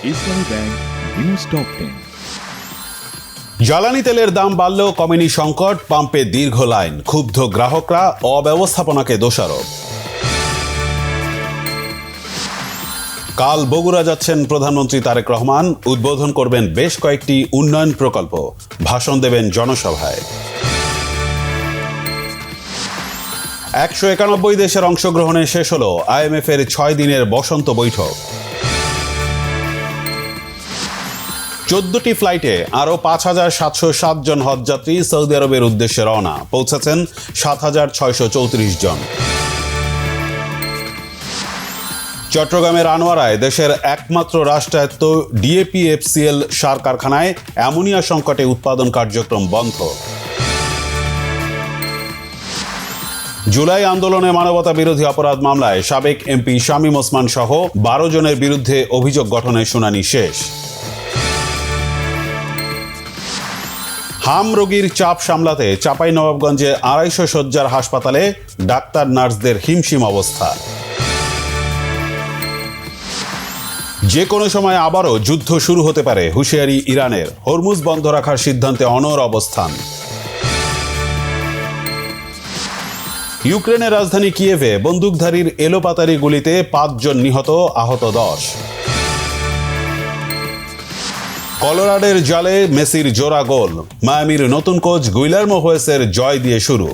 ইসলামী bank news top 10। জ্বালানি তেলের দাম বাড়লেও কমেনি সংকট, পাম্পে দীর্ঘ লাইন, ক্ষুব্ধ গ্রাহকরা, অব্যবস্থাপনাকে দোষারোপ। কাল বগুড়া যাচ্ছেন প্রধানমন্ত্রী তারেক রহমান, উদ্বোধন করবেন বেশ কয়েকটি উন্নয়ন প্রকল্প, ভাষণ দেবেন জনসভায়। 191 দেশের অংশগ্রহণে শেষ হল IMF এর 6 দিনের বসন্ত বৈঠক। 14টি ফ্লাইটে আরও 5,707 জন হজযাত্রী সৌদি আরবের উদ্দেশ্যে রওনা, পৌঁছেছেন 7,634 জন। চট্টগ্রামের আনোয়ারায় দেশের একমাত্র রাষ্ট্রায়ত্ত DAP-FCL সার কারখানায় অ্যামোনিয়া সংকটে উৎপাদন কার্যক্রম বন্ধ। জুলাই আন্দোলনে মানবতা বিরোধী অপরাধ মামলায় সাবেক MP শামীম ওসমান সহ 12 জনের বিরুদ্ধে অভিযোগ গঠনের শুনানি শেষ। হাম রোগীর চাপ সামলাতে চাঁপাইনবাবগঞ্জে 250 শয্যার হাসপাতালে ডাক্তার নার্সদের হিমশিম অবস্থা। যে কোনো সময় আবারও যুদ্ধ শুরু হতে পারে, হুঁশিয়ারি ইরানের, হরমুজ বন্ধ রাখার সিদ্ধান্তে অনড় অবস্থান। ইউক্রেনের রাজধানী কিয়েভে বন্দুকধারীর এলোপাতারি গুলিতে 5 জন নিহত, আহত 10। কলোরাডোর জালে মেসির জোড়া গোল, মায়ামির নতুন কোচ গুইলার্মো হোয়েসের জয় দিয়ে শুরু।